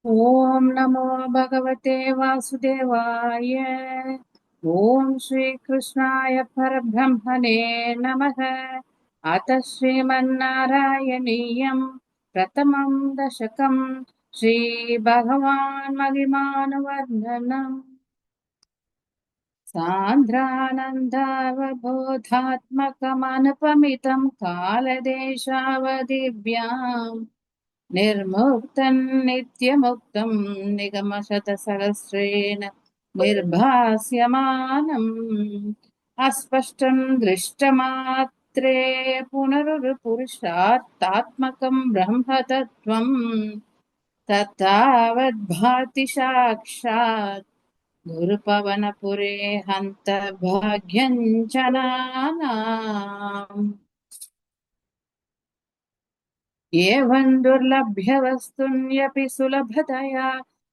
ओम नमो भगवते वासुदेवाय। ओम श्री कृष्णाय परब्रह्मणे नमः। अथ श्रीमन्नारायणीयं प्रथमं दशकं श्रीभगवान् महिमानुवर्णनम्। सान्द्रानन्दावबोधात्मकमनुपमितं कालदेशावदिव्याम् निर्मुक्तं नित्यमुक्तं निगमशतसहस्रेण निर्भास्यमानम् अस्पष्टं दृष्टमात्रे पुनरुपुरुषार्थात्मकं ब्रह्मतत्त्वं तत्तावद्भाति साक्षात् गुरुपवनपुरे हन्तभाग्यं जनानाम्। एवं दुर्लभ्यवस्तुन्यपि सुलभतया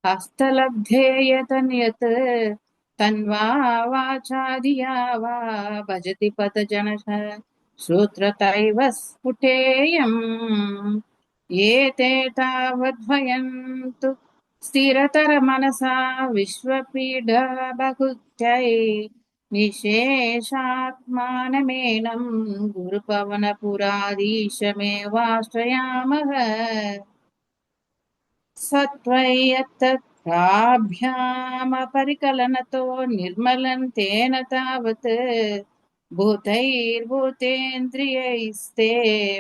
हस्तलब्धे यतन्यत् तन्वा वाचादिया वा भजति पथजनः श्रोत्रतैव स्फुटेयम्। एते तावद्भयन्तु स्थिरतरमनसा विश्वपीडा बहुत्यै निशेषात्मानमेनं गुरुपवनपुराधीशमेवाश्रयामः। सत्त्वय्यत्तत् प्राभ्यामपरिकलनतो निर्मलं तेन तावत् भूतैर्भूतेन्द्रियैस्ते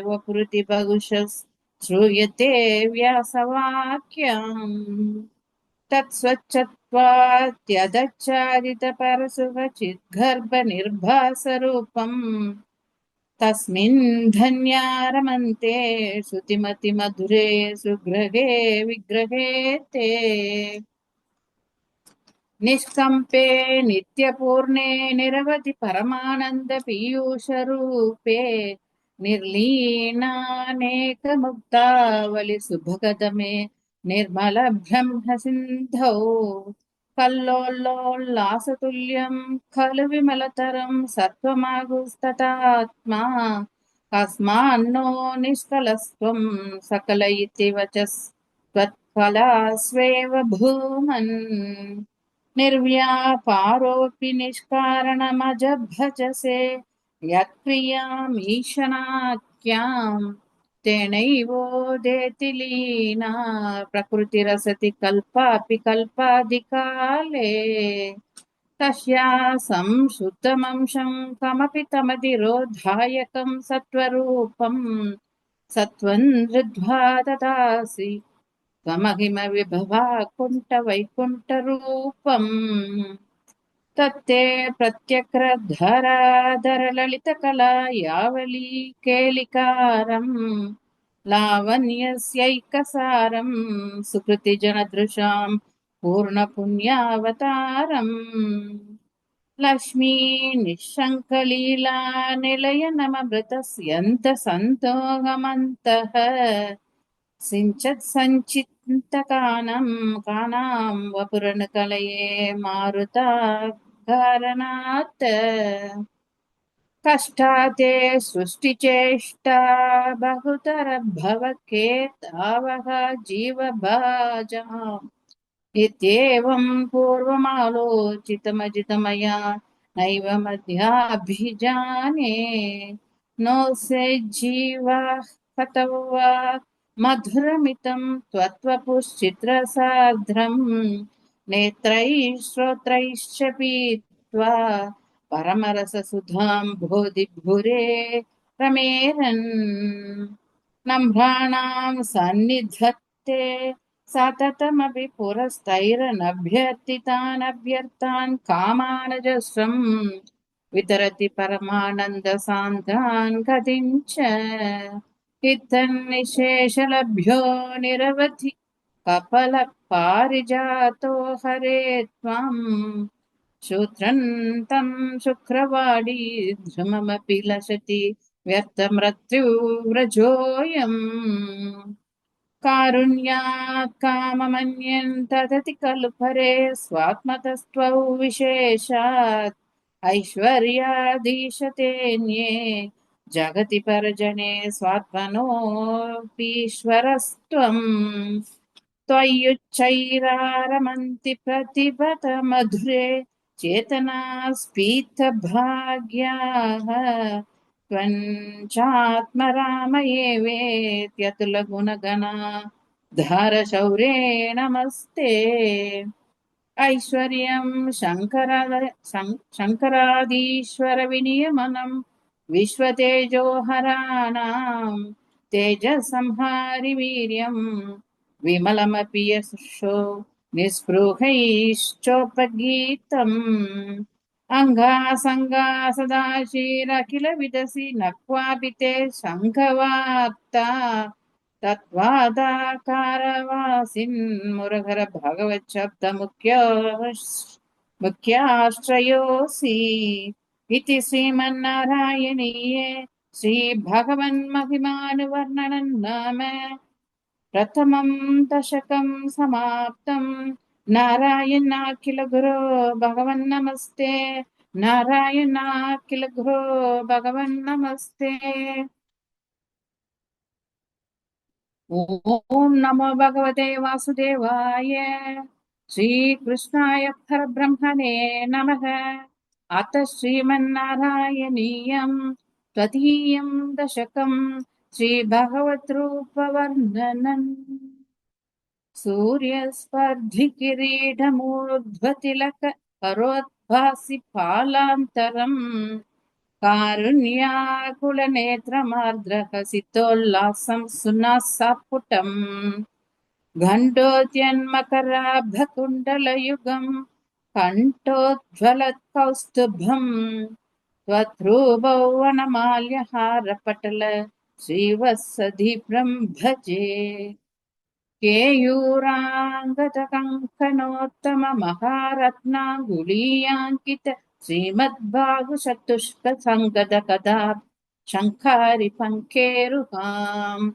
वपुरिति बहुशः श्रूयते व्यासवाक्यम्। तत्स्वच्छत्वात्यदच्चादितपरसुखचिद्गर्भनिर्भासरूपम् तस्मिन् धन्यारमन्ते श्रुतिमतिमधुरे सुग्रहे विग्रहे ते निष्कम्पे नित्यपूर्णे निरवधि परमानन्द पीयूषरूपे निर्लीनानेकमुक्तावलि सुभगदमे निर्मल ब्रह्म सिन्धौ कल्लोलोल्लासतुल्यं खलु विमलतरं सत्त्वमागुस्ततात्मा कस्मान्नो निष्कलस्त्वं सकल इति वचस्त्वत्कलास्वेव भूमन् निर्व्यापारोऽपि निष्कारणमजभजसे यत्क्रियामीशनाख्याम् तेनैवोदेति लीना प्रकृतिरसति कल्पापि कल्पादिकाले तस्या संश्रुतमंशं कमपि तमधिरोधायकं सत्त्वरूपं सत्त्वं धृत्वा ददासि त्वमहिमविभवा कुण्ठवैकुण्ठरूपम् तत्ते प्रत्यग्रधराधरललितकला यावली केलिकारम् लावण्यस्यैकसारम् सुकृतिजनदृशाम् पूर्णपुण्यावतारम् लक्ष्मी निःशङ्कलीला निलयनममृतस्यन्तसन्तोगमन्तः सिञ्चत् सञ्चिन्तकानां कानां वपुरनुकलये मारुताकारणात् कष्टाते सृष्टिचेष्टा बहुतरभवकेतावः जीवभाजाम् इत्येवं पूर्वमालोचितमजितमया नैव मध्याभिजाने नो सेज्जीवाः कतौ वा मधुरमितं त्वत्वपुश्चित्रसार्द्रम् नेत्रैः श्रोत्रैश्च पीत्वा परमरससुधां बोधिभुरे रमेरन् नम्राणां सन्निधत्ते सततमपि पुरस्तैरनभ्यर्थितानभ्यर्तान् कामानजस्रं वितरति परमानन्दसान्द्रान् गतिं च इत्थन्निशेषलभ्यो निरवधि कपलः पारिजातो हरे त्वां शूद्रन्तं शुक्रवाडी ध्रुममपि लसति व्यर्थमृत्युव्रजोऽयम् कारुण्यात् काममन्यन् तदति खलु परे स्वात्मतस्त्वौ विशेषात् ऐश्वर्याधीशतेऽन्ये जगति परजने स्वात्मनोऽपीश्वरस्त्वम् त्वय्युच्चैरारमन्ति प्रतिपद मधुरे चेतना स्फीतभाग्याः त्वञ्चात्मरामये वेत्यतुलगुणगणा धारशौर्ये नमस्ते ऐश्वर्यं शङ्करादीश्वरविनियमनं विश्वतेजोहराणां तेजसंहारि वीर्यं विमलमपि यशो निःस्पृहैश्चोपगीतम् अङ्गासङ्गा सदाशिरखिल विदसि न क्वापि ते शङ्खवार्ता तत्त्वादाकारवासिन्मुरहर भगवच्छब्दमुख्याश्रयोऽसि इति श्रीमन्नारायणीये श्रीभगवन्महिमानुवर्णनं नाम प्रथमं दशकं समाप्तं नारायणाखिल गुरो भगवन्नमस्ते नारायणाखिल गुरो भगवन्नमस्ते ॐ नमो भगवते वासुदेवाय श्रीकृष्णाय परब्रह्मणे नमः अथ श्रीमन्नारायणीयं तृतीयं दशकं श्रीभगवद्रूपवर्णनम् सूर्यस्पर्धिकिरीटमूर्ध्वतिलक करोद्भासि फालान्तरम् कारुण्याकुलनेत्रमार्द्रहसितोल्लासं सुनासापुटम् घण्टोद्यन्मकराभकुण्डलयुगं कण्ठोज्ज्वलत्कौस्तुभम् त्वद्रूपौ वनमाल्यहारपटल श्रीवत्सधिप्रं भजे केयूराङ्गदकङ्कणोत्तममहारत्नाङ्गुलीयाङ्कित श्रीमद्भागुशतुष्कसङ्गदकदा शङ्खारि पङ्केरुहाम्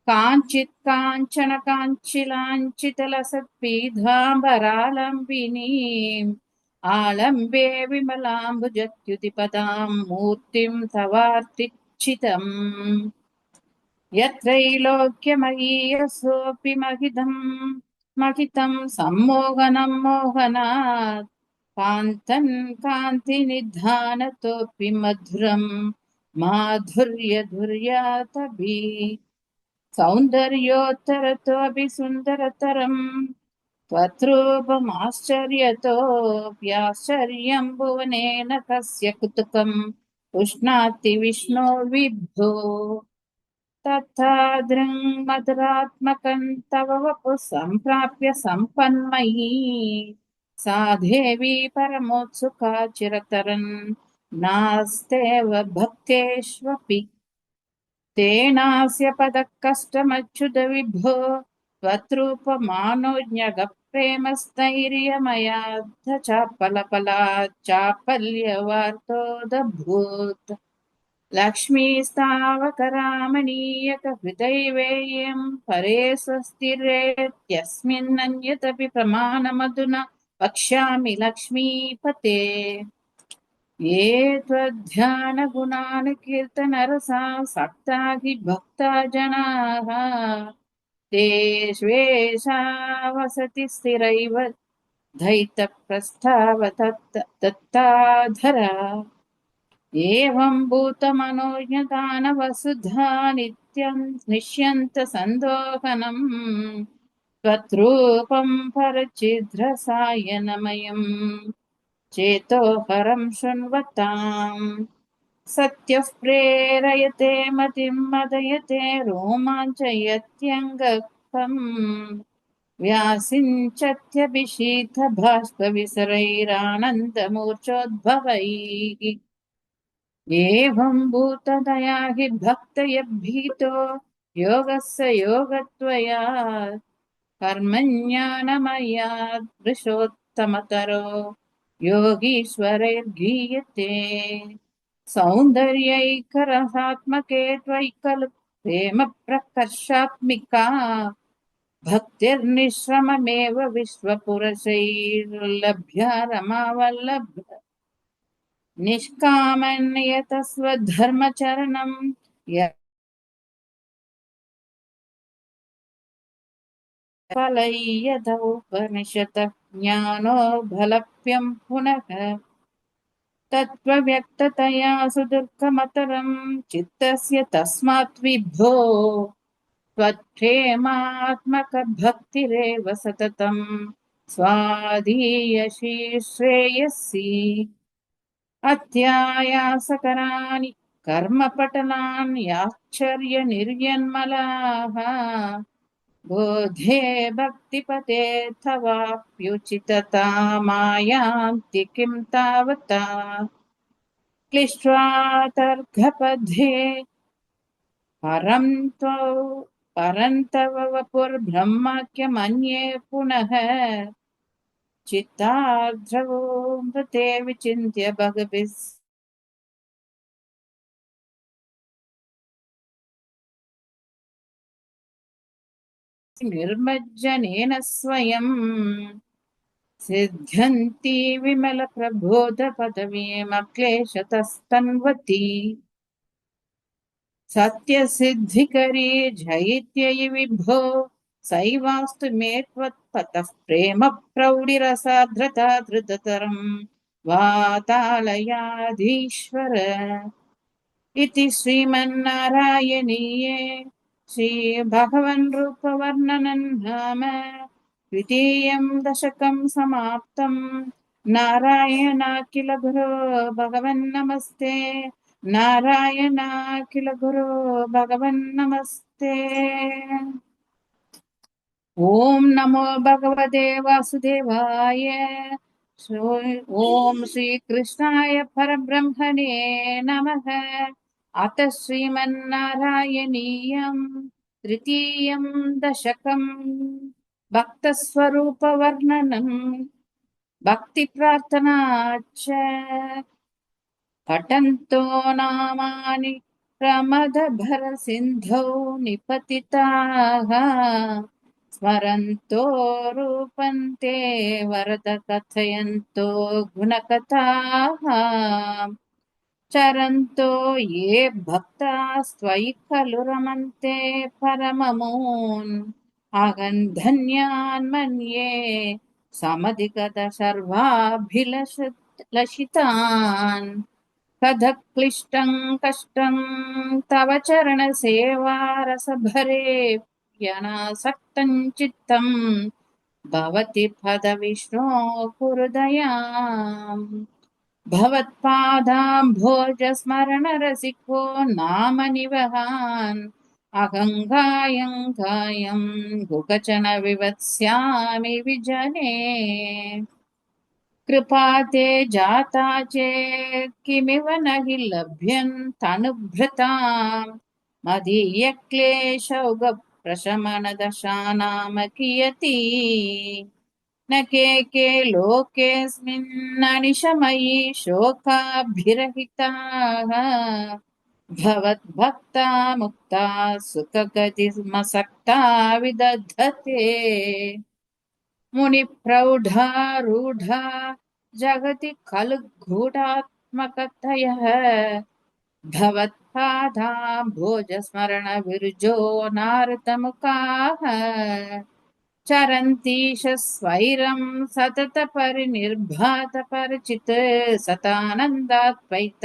काञ्चित् काञ्चन काञ्चिलाञ्छितलसत्पीताम्बरालम्बिनीम् आलम्बे विमलाम्बुजत्युतिपदां मूर्तिं तवार्तिच्छितम् यत्रैलोक्यमयीयसोऽपि महितं सम्मोहनं मोहनात् कान्तन् कान्तिनिधानतोऽपि मधुरं माधुर्यधुर्यातभि सौन्दर्योत्तरतोऽपि सुन्दरतरम् त्वद्रूपमाश्चर्यतोऽप्याश्चर्यं भुवनेन कस्य कुतुकम् उष्णाति विष्णो विभो तथा दृङ्मधुरात्मकं तव वपुः सम्प्राप्य सम्पन्मयी सा देवी परमोत्सुका चिरतरन् नास्तेव भक्तेष्वपि तेनास्य पदः कष्टमच्युत विभो त्वत्रूपमानोज्ञगप्रेमस्थैर्यमयाद्ध चापलपलाच्चापल्यवार्तोदभूत् लक्ष्मीस्तावकरामणीयकहृदैवेयं परे स्वस्तिरेत्यस्मिन्नन्यतपि प्रमाणमधुना वक्ष्यामि लक्ष्मीपते ये त्वध्यानगुणानुकीर्तनरसा सक्ता हि भक्ता जनाः तेष्वेषा वसति स्थिरैव दत्ताधरा एवं भूतमनोज्ञदानवसुधा नित्यं निश्यन्त सन्दोहनम् त्वद्रूपं परचिद्रसायनमयम् चेतोहरं शृण्वताम् सत्यः प्रेरयते मतिं मदयते रोमाञ्चयत्यङ्गम् व्यासिञ्चत्यभिषीथबाष्पविसरैरानन्दमूर्छोद्भवैः एवं भूतदया हि भक्तयभीतो योगस्य योगत्वया कर्मज्ञानमयात् पुरुषोत्तमतरो योगीश्वरैर्गीयते सौन्दर्यैकरसात्मके त्वयि खलु प्रेम प्रकर्षात्मिका भक्तिर्निश्रममेव विश्वपुरुषैर्लभ्य रमावल्लभ निष्कामन्यतस्वधर्मचरणं फलैयदौपनिषतः ज्ञानो बलप्यं पुनः तत्त्वव्यक्ततया सुदुर्गमतरं चित्तस्य तस्मात् विद्धो त्वत्प्रेमात्मकभक्तिरेव सततं स्वाधीयसी श्रेयसी अत्यायासकराणि कर्मपटलान्याश्चर्यनिर्यन्मलाः बोधे भक्तिपते तवाप्युचितता मायान्ति किं तावता क्लिष्ट्वातर्घपथे परं त्वौ परन्तव वपुर्ब्रह्माख्यमन्ये पुनः चित्तार्द्रवो मृते विचिन्त्य भगभिः निर्मज्जनेन स्वयं सिद्ध्यन्ति विमलप्रबोधपदवीमक्लेशतस्तन्वती सत्यसिद्धिकरी जयित्ययि विभो सैवास्तु मे त्वत्पतः प्रेम प्रौढिरसार्द्रता धृततरम् वातालयाधीश्वर इति श्रीमन्नारायणीये श्रीभगवन् रूपवर्णनं नाम द्वितीयं दशकं समाप्तं नारायणाखिल गुरो भगवन्नमस्ते नारायणाखिल गुरो भगवन्नमस्ते ॐ नमो भगवते वासुदेवाय ॐ श्रीकृष्णाय परब्रह्मणे नमः अथ श्रीमन्नारायणीयं तृतीयं दशकं भक्तस्वरूपवर्णनं भक्तिप्रार्थना च पठन्तो नामानि प्रमदभरसिन्धौ निपतिताः स्मरन्तो रूपन्ते वरद कथयन्तो गुणकथाः चरन्तो ये भक्तास्त्वयि खलु रमन्ते परममून् अहं धन्यान् मन्ये समधिगत सर्वाभिलषितान् कथक्लिष्टं कष्टं तव चरणसेवारसभरे यनासक्तं चित्तं भवति पदविष्णो हृदयाम् भवत्पादाम्भोजस्मरणरसिको नाम निवहान् अहं गायं गुगचन विवत्स्यामि विजने कृपा ते जाता चेत् किमिव न हि लभ्यन् तनुभृताम् मदीयक्लेशौगप्रशमनदशानाम कियती न के लोकेऽस्मिन् अनिशमयि शोकाभिरहिताः भवद्भक्ता मुक्ता सुखगतिमसक्ता विदधते मुनिप्रौढारूढा जगति खलु गूढात्मकथयः भवत्पादाम्भोजस्मरणविर्जो नारतमुखाः चरन्तीश स्वैरं सततपरिनिर्भातपरिचित् सतानन्दात्वैत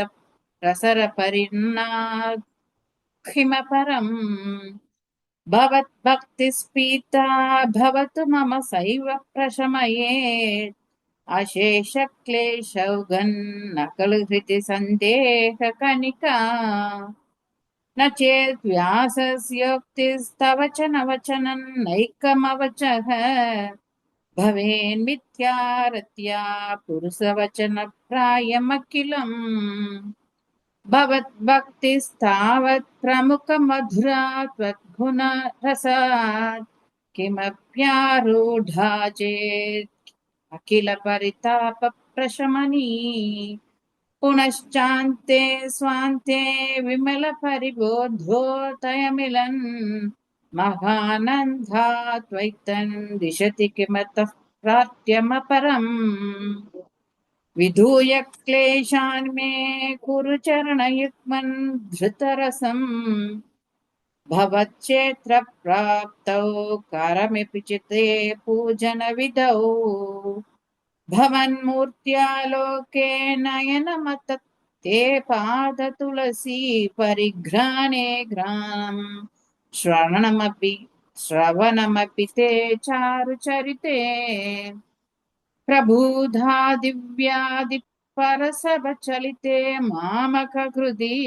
प्रसरपरिणाखिमपरम् भवद्भक्तिस्पीता भवतु मम सैव प्रशमयेत् अशेषक्लेशौघन्न खलु हृदि सन्देहकणिका न चेत् व्यासस्योक्तिस्तव च न वचनं नैकमवचः भवेन्मिथ्यारत्या पुरुषवचनप्रायमखिलम् भवद्भक्तिस्तावत् प्रमुखमधुरा त्वद्गुणरसात् किमप्यारूढा चेत् अखिल परितापप्रशमनी पुनश्चान्ते स्वान्ते विमलपरिबोधोदयमिलन् महानन्दा त्वैतन् दिशति किमतः प्राप्त्यमपरम् विधूय क्लेशान् मे कुरु चरणयुग्मन् धृतरसम् भवच्चेत्र प्राप्तौ करमिपि चिते पूजनविधौ भवन्मूर्त्यालोके नयनमत ते पादतुलसी परिघ्राणे घ्राणम् श्रवणमपि ते चारुचरिते प्रबुधा दिव्यादि परसवचलिते मामकहृदि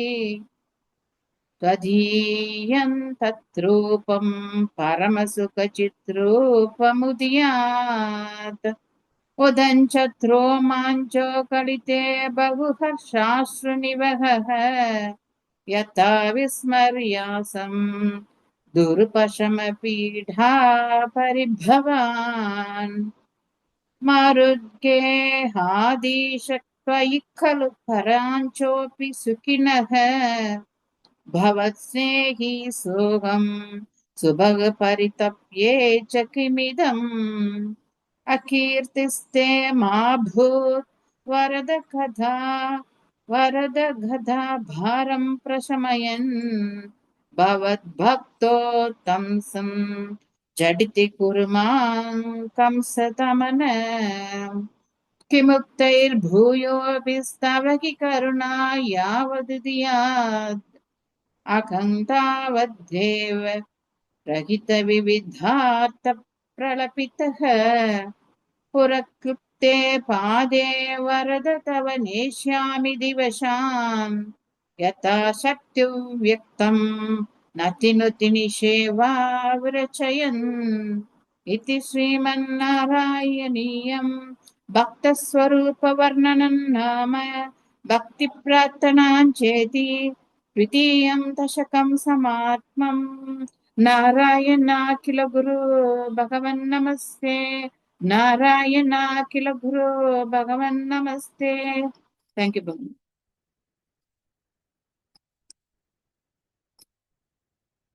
त्वदीयं तद्रूपं परमसुखचिद्रूपमुदीयात् उदञ्चत्रो माञ्चोकलिते बहुहर्षाश्रुनिवहः यथा विस्मर्यासं दुर्पशमपीढा परिभवान् मारुद्गेहादीशत्वयि खलु पराञ्चोऽपि सुखिनः भवत्स्नेही सोऽहं सुभगपरितप्ये च किमिदम् अकीर्तिस्ते मा भूत् वरद गधा भारं प्रशमयन् भवद्भक्तोत्तंसं झटिति कुर्मां कंसदमन किमुक्तैर्भूयोऽपि स्तव करुणा यावदुदीयात् अहं तावद्देव रहितविविधार्थप्रलपितः पुरक्लृप्ते पादे वरद तव नेष्यामि दिवशाम् यथा शक्तिं व्यक्तं नतिनुति निषेवा विरचयन् इति श्रीमन्नारायणीयं भक्तस्वरूपवर्णनं नाम भक्तिप्रार्थनाञ्चेति द्वितीयं दशकं समात्मम् नारायणाखिल गुरु भगवन्नमस्ते नारायणाखिल गुरु भगवन्नमस्ते. Thank you.